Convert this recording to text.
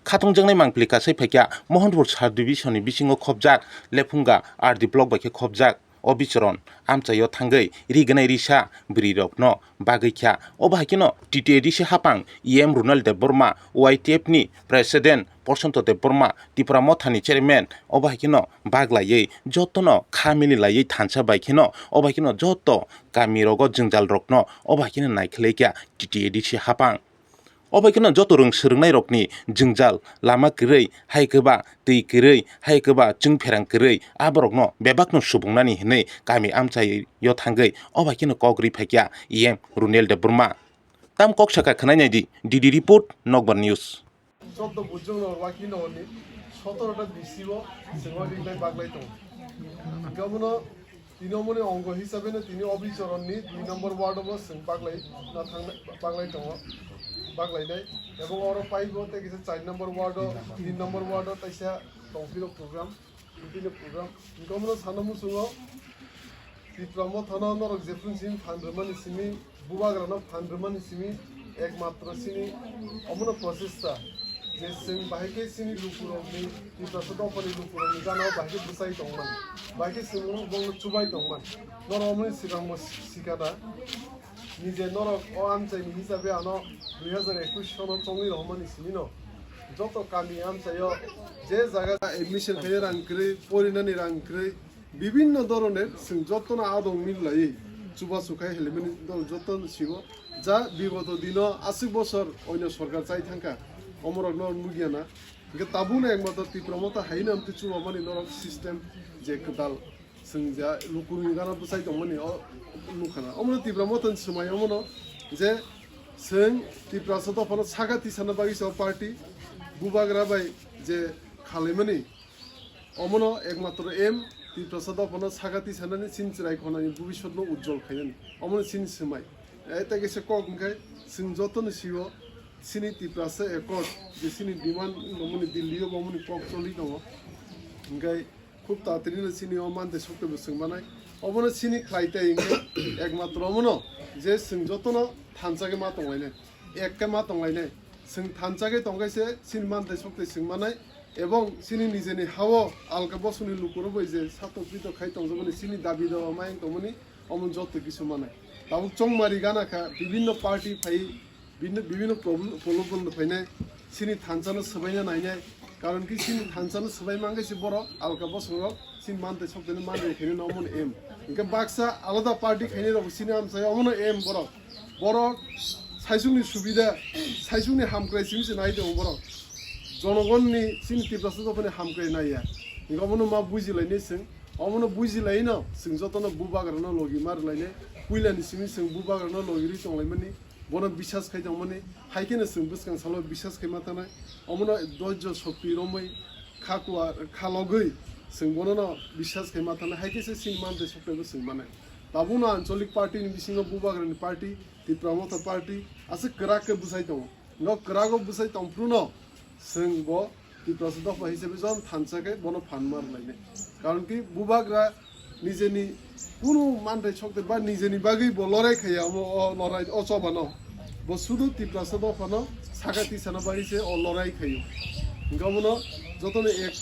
खाथंजोंनाय मांप्लिका सैफाइया महनपुर सार डिभिसननि बिसिङाव खबजाक लेफुंगा RD block बाइखे खबजाक अबिचरन आमचायो थांगै रिगनाय रिसा ब्रिरकनो बागैख्या अबाहायकिनो टिटिएडिसि हापां इएम रुनाल देबबर्मा वाइटिएफ नि president प्रसन्त Debbarma Tripura मथानि chairman अबाहायकिनो बागलायै जतनो खामिलि लायै थानसा बाइकिनो अबाहायकिनो जत गामिरगो जोंजाल रकनो अबाहायकिनो नायख्लैख्या टिटिएडिसि हापां अबायकिनो जत सोरोंनाय रकनि जोंजाल लामा गैरै हाय गोबा दै गैरै हाय गोबा जों फेरां गैरै आबरकनो बेबाकनो सुबुंनानि हनै गामि आमचायो थांगै अबायकिनो कग्रि फाइकिया इएम रुनेल देबबर्मा ताम कक साका खोनायनायदि डिडि रिपोर्ट नगबार निउज চোদ্দ বুঝুন বাকি ননি 17টা বিসিব সিংহদিগলাই বাগলাই দं গামনো তৃণমূল অঙ্গ হিসাবে তিনি অবিচরণনি 2 নম্বর ওয়ার্ডও সিং বাগলাই না থাंनाय বাগলাই দं বাগলাইনাय এবং অর পাইবো তে গেছে 4 নম্বর ওয়ার্ড 3 নম্বর ওয়ার্ড তাইসা দংফির প্রোগ্রাম বিভিন্ন প্রোগ্রাম গামনো সানামু সুঙো ত্রিপুরা থানা নরক জেফুন সিং ফান্ড্রমানি সিমি বুবাগ্রানো ফান্ড্রমানি সিমি একমাত্র সিনি অমন প্রচেষ্টা যে जों बाहायके सिनि लुकुरनि टिप्रासो दफानि लुकुरनि गानाव बाहायके बुसाय दंमोन बाहायके सिङाव बंग चुबाय दंमोन नरमनि सिगां सिगाना निजे नरक अ आमचायनि हिसाबै आनो 2021 सनाव चंनि रहमानि सिनिनो যত কামি আমচাयो যে জায়গা এডমিশন খাই রাংক্রৈ পরিনানি রাংক্রৈ বিভিন্ন ধরনের जों যতনা আদং মিলাই চুবা সুখাই হেলিমেনি দল যতন সিগো যা বিগত দিন 80 বছর অন্য সরকার চাই থাকা অমরক নর মুগিয়ানা গে তাবুনে একমাত্র ত্রিপুরামতা হাইনা আমতে চুবা মানি নরক সিস্টেম যে কদাল जों जा लुकुरुनि गाना बुसाय दंमोन लुखाना अमनो ত্রিপুরামতन समाय अमनो जे जों ত্রিপুরাसो दफानो सागाति साना बागिसो पार्टी बुबाग्रा बाय जे खालामनि अमनो एकमात्र एम ত্রিপুরাसो दफानो सागाति सानानि सिनचिराय खनानि भबिष्यतनो उज्जवल खायनि अमनो सिन समाय एता गेसे कक ओंखाय जों जतन सिओ सिनि ত্রিপুরাसो एकर्ड जे सिनि डिमान्ड दंमोन दिल्लीयाव बमनि कक चलि दङ ओंखाय খুব তাড়াতাড়ি চিনি মানতে শক্তি সোংবানাय অবনো চিনি খাইতাই একমাত্র অমনো যে जों যতন थानसागे मा दंलायनाय एकके मा दंलायनाय जों थानसागे दंगायसे सिनि मानते शक्ति सोंबानाय এবং চিনি নিজেনি হাও আলকা বসুনি লুকুরবো যে সাতকৃত খাই দंजोबोनि চিনি দাবি দাওয়া মাইং দंमोनि অমন যত কিছু মানাय তাও চংমারি গানাখা বিভিন্ন পার্টি ফাই বিভিন্ন প্রলোভন ফাইনাय চিনি थानसानो सबायना नायनाय कारण कि सिन थानसानो सबाय मांगैसे बर आलका बसुरो सिन मानते सबदेनो मानरे खैनो नमन एम इनका बाक्सा आलादा पार्टी खैनो रब सिन आमसाय अमनो एम बर साइसुंनि सुबिदा साइसुंनि हामक्राय सिमसे नायदो बर जनगणनि सिन ত্রিপুরাसो दफानि हामक्राय नाया इनका अमनो मा बुजिलायने जों अमनो बुजिलायनो जों जतनो बुबाग्रानो लगी मारलायने कुइलानि सिमि जों बुबाग्रानो लगिरि दंलायमोननि बनो বিশ্বাস खाय दंमोननि हायकेनो जों बुसकां सालो বিশ্বাস खाय माथानाय अमनो धैर्य शक्ति रमै खाकुआ खालगै जों बननो বিশ্বাস खाय माथानाय हायकेसे सिन मानते सप्ताबो जों माने दाबुना आंचलिक पार्टीनि बिसिङाव बुबाग्रानि पार्टी ত্রিপুরামতা पार्टी आसे कराके बुसाय दङ न करागो बुसाय दंफ्रुनो जों ब ত্রিপুরাसो दफा हिसाबै जन थानसाके बनो फान मारलायने कारण कि बुबाग्रा निजेनि कुनु मानते शक्ति बा निजेनि बागै ब लराय खाया लराय अचबानो बसुदु ত্রিপুরাसो दफानो सागाति साना बारिसे लराय खायो गामनो जतने एक